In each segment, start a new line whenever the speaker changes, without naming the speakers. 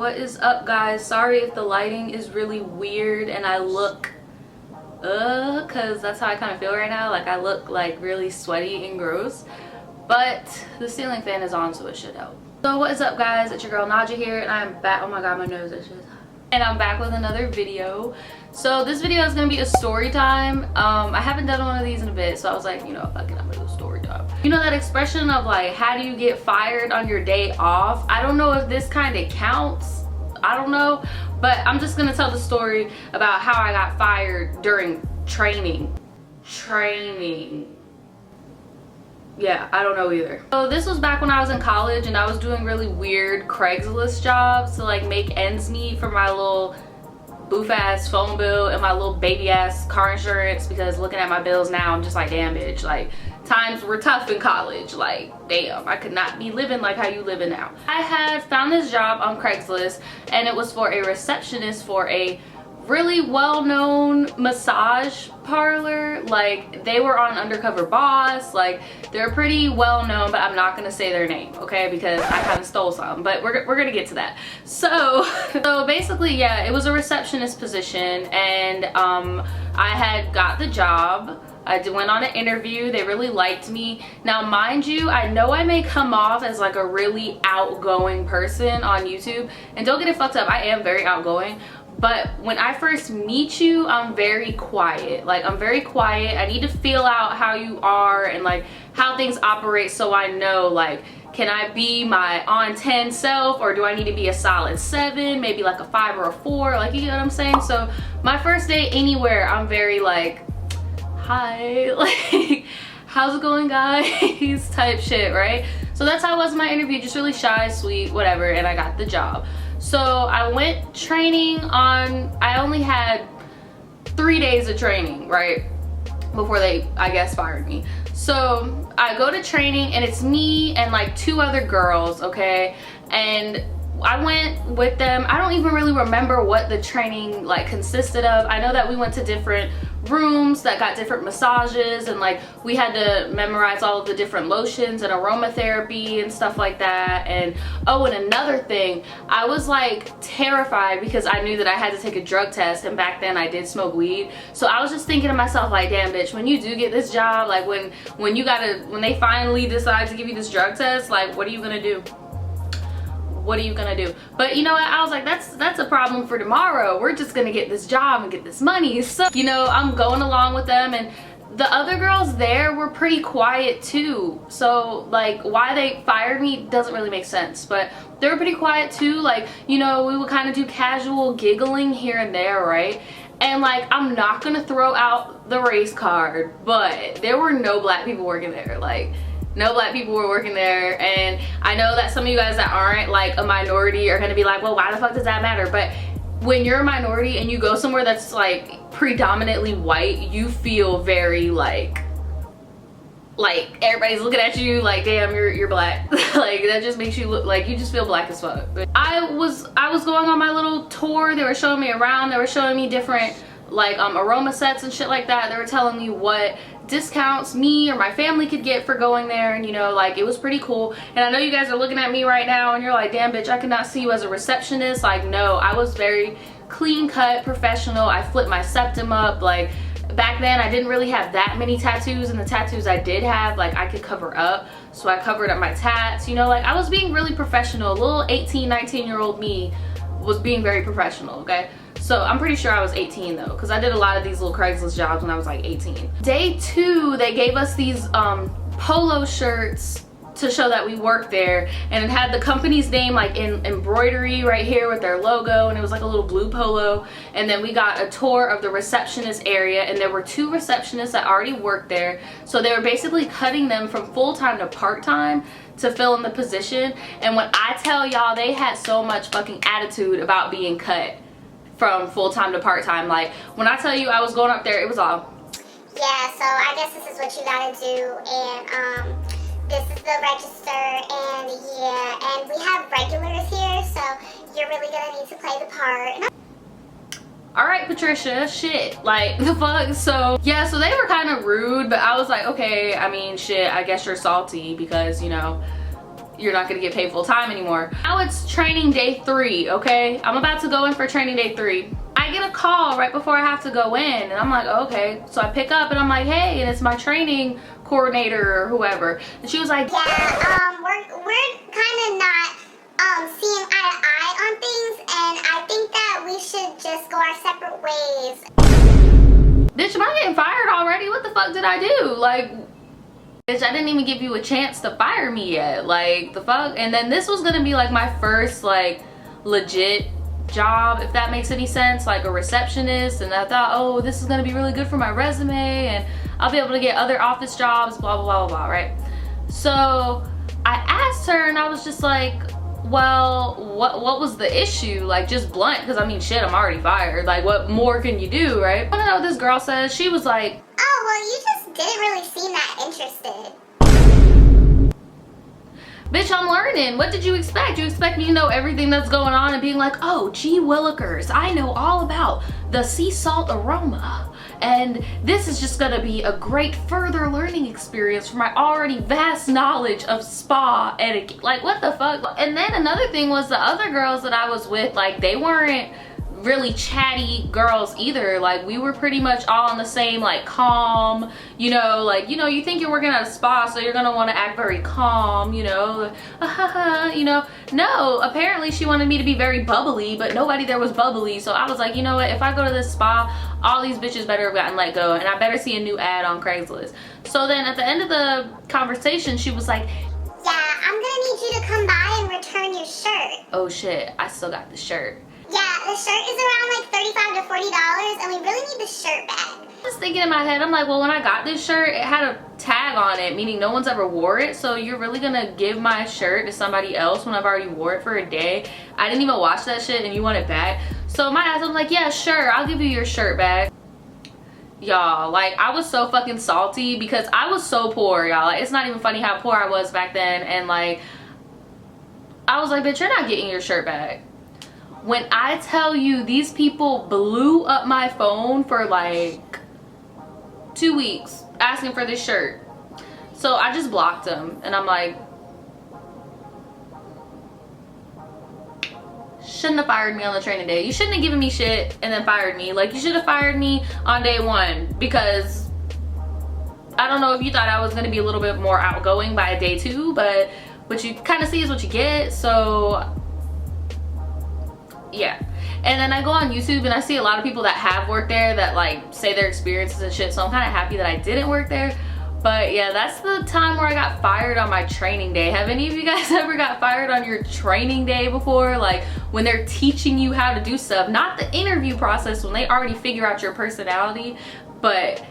What is up, guys? Sorry if the lighting is really weird and I look because that's how I kind of feel right now. Like I look like really sweaty and gross, but the ceiling fan is on, so it should help. So what is up, guys? It's your girl Naja here, and I'm back. Oh my god, my nose is just... And I'm back with another video. So this video is gonna be a story time. I haven't done one of these in a bit, so I was like, you know, fuck it, I'm gonna do a story time. You know that expression of like, how do you get fired on your day off? I don't know if this kind of counts. I don't know, but I'm just gonna tell the story about how I got fired during training. Yeah, I don't know either. So this was back when I was in college and I was doing really weird Craigslist jobs to like make ends meet for my little boof ass phone bill and my little baby ass car insurance, because looking at my bills now I'm just like, damn bitch, like times were tough in college. Like damn, I could not be living like how you living now. I had found this job on Craigslist and it was for a receptionist for a really well-known massage parlor. Like they were on Undercover Boss, like they're pretty well-known, but I'm not gonna say their name, okay, because I kind of stole some, but we're gonna get to that. So basically, yeah, it was a receptionist position, and I had got the job. I went on an interview. They really liked me. Now mind you, I know I may come off as like a really outgoing person on YouTube, and don't get it fucked up, I am very outgoing. But when I first meet you, I'm very quiet. Like I'm very quiet. I need to feel out how you are and like how things operate, so I know like, can I be my on 10 self, or do I need to be a solid 7, maybe like a 5 or a 4, like, you know what I'm saying? So my first day anywhere, I'm very like, hi, like, how's it going, guys, type shit, right? So that's how I was in my interview, just really shy, sweet, whatever, and I got the job. So I went training on, I only had 3 days of training, right, before they, I guess, fired me. So I go to training and it's me and like 2 other girls, okay, and I went with them. I don't even really remember what the training like consisted of. I know that we went to different rooms that got different massages, and like we had to memorize all of the different lotions and aromatherapy and stuff like that. And oh, and another thing, I was like terrified because I knew that I had to take a drug test, and back then I did smoke weed. So I was just thinking to myself like, damn bitch, when you do get this job, like when they finally decide to give you this drug test, like what are you gonna do? What are you gonna do? But you know what, I was like, that's a problem for tomorrow. We're just gonna get this job and get this money. So you know, I'm going along with them, and the other girls there were pretty quiet too. So like why they fired me doesn't really make sense, but they were pretty quiet too. Like, you know, we would kind of do casual giggling here and there, right? And like, I'm not gonna throw out the race card, but there were no black people working there. Like no black people were working there, and I know that some of you guys that aren't like a minority are gonna be like, well, why the fuck does that matter? But when you're a minority and you go somewhere that's like predominantly white, you feel very like everybody's looking at you like, damn, you're black. Like that just makes you look like you just feel black as fuck. I was going on my little tour. They were showing me around. They were showing me different like aroma sets and shit like that. They were telling me what discounts me or my family could get for going there, and you know, like it was pretty cool. And I know you guys are looking at me right now and you're like, damn bitch, I cannot see you as a receptionist. Like no, I was very clean cut, professional. I flipped my septum up. Like back then I didn't really have that many tattoos, and the tattoos I did have, like I could cover up, so I covered up my tats, you know, like I was being really professional. Little 18-19-year-old me was being very professional, okay? So I'm pretty sure I was 18 though, because I did a lot of these little Craigslist jobs when I was like 18. Day 2, they gave us these polo shirts to show that we worked there, and it had the company's name like in embroidery right here with their logo, and it was like a little blue polo. And then we got a tour of the receptionist area, and there were 2 receptionists that already worked there, so they were basically cutting them from full-time to part-time to fill in the position. And when I tell y'all, they had so much fucking attitude about being cut from full-time to part-time. Like when I tell you I was going up there, it was all,
yeah, so I guess this is what you gotta do, and this is the register, and yeah, and we have regulars here, so you're really gonna need to play the part.
all right, Patricia, shit, like the fuck. So yeah, so they were kind of rude, but I was like, okay, I mean shit, I guess you're salty because, you know, you're not gonna get paid full time anymore. Now it's training day 3, okay? I'm about to go in for training day 3. I get a call right before I have to go in, and I'm like, okay. So I pick up and I'm like, hey, and it's my training coordinator or whoever. And she was like,
yeah, we're kind of not seeing eye to eye on things, and I think that we should just go our separate ways.
bitch, am I getting fired already? What the fuck did I do? Like, bitch, I didn't even give you a chance to fire me yet. Like, the fuck? And then this was gonna be like my first like legit job, if that makes any sense, like a receptionist. And I thought, oh, this is gonna be really good for my resume and I'll be able to get other office jobs, blah blah blah blah, right? So I asked her and I was just like, well, what was the issue? Like, just blunt, because I mean, shit, I'm already fired. Like, what more can you do, right? I don't know what this girl says. She was like,
oh, well, you just didn't really seem that interested.
bitch, I'm learning. What did you expect? You expect me to know everything that's going on and being like, oh, gee willikers, I know all about the sea salt aroma. And this is just gonna be a great further learning experience for my already vast knowledge of spa etiquette. Like, what the fuck? And then another thing was the other girls that I was with, like, they weren't really chatty girls either. Like, we were pretty much all on the same, like, calm, you know, like, you know, you think you're working at a spa, so you're gonna want to act very calm, you know, you know. No, apparently she wanted me to be very bubbly, but nobody there was bubbly. So I was like, you know what, if I go to this spa, all these bitches better have gotten let go, and I better see a new ad on Craigslist. So then at the end of the conversation, she was like,
yeah, I'm gonna need you to come by and return your shirt.
oh shit, I still got the shirt.
Yeah, the shirt is around like $35 to $40, and we really need the shirt back.
I was thinking in my head, I'm like, well, when I got this shirt, it had a tag on it, meaning no one's ever wore it. So you're really gonna give my shirt to somebody else when I've already wore it for a day? I didn't even wash that shit and you want it back? So my ass, I'm like, yeah, sure, I'll give you your shirt back. Y'all, like, I was so fucking salty because I was so poor, y'all. Like, it's not even funny how poor I was back then. And like, I was like, bitch, you're not getting your shirt back. When I tell you, these people blew up my phone for like 2 weeks asking for this shirt. So I just blocked them, and I'm like, shouldn't have fired me on the training day. You shouldn't have given me shit and then fired me. Like, you should have fired me on day 1, because I don't know if you thought I was gonna be a little bit more outgoing by day 2, but what you kind of see is what you get. So yeah. And then I go on YouTube and I see a lot of people that have worked there that like say their experiences and shit, so I'm kind of happy that I didn't work there. But yeah, that's the time where I got fired on my training day. Have any of you guys ever got fired on your training day before? Like, when they're teaching you how to do stuff, not the interview process when they already figure out your personality, but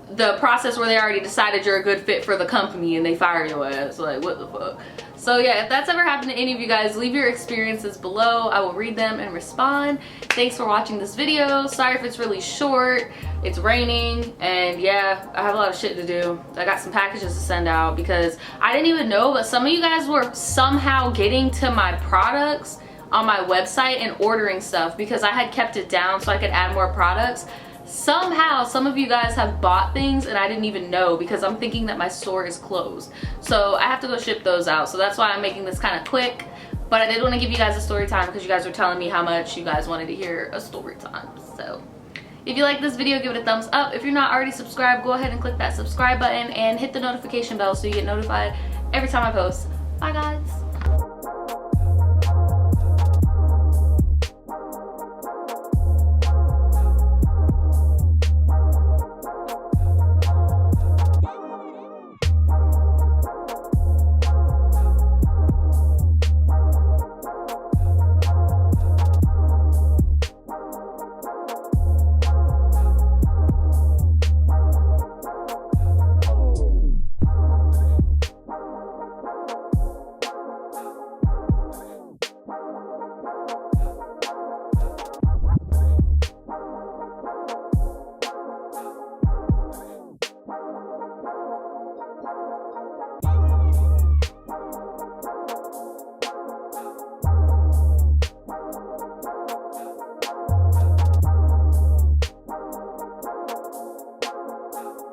the process where they already decided you're a good fit for the company and they fire your ass. Like, what the fuck? So yeah, if that's ever happened to any of you guys, leave your experiences below. I will read them and respond. Thanks for watching this video. Sorry if it's really short. It's raining, and yeah, I have a lot of shit to do. I got some packages to send out because I didn't even know, but some of you guys were somehow getting to my products on my website and ordering stuff because I had kept it down so I could add more products. Somehow some of you guys have bought things and I didn't even know because I'm thinking that my store is closed. So I have to go ship those out. So that's why I'm making this kind of quick. But I did want to give you guys a story time because you guys were telling me how much you guys wanted to hear a story time. So if you like this video, give it a thumbs up. If you're not already subscribed, go ahead and click that subscribe button and hit the notification bell so you get notified every time I post. Bye guys.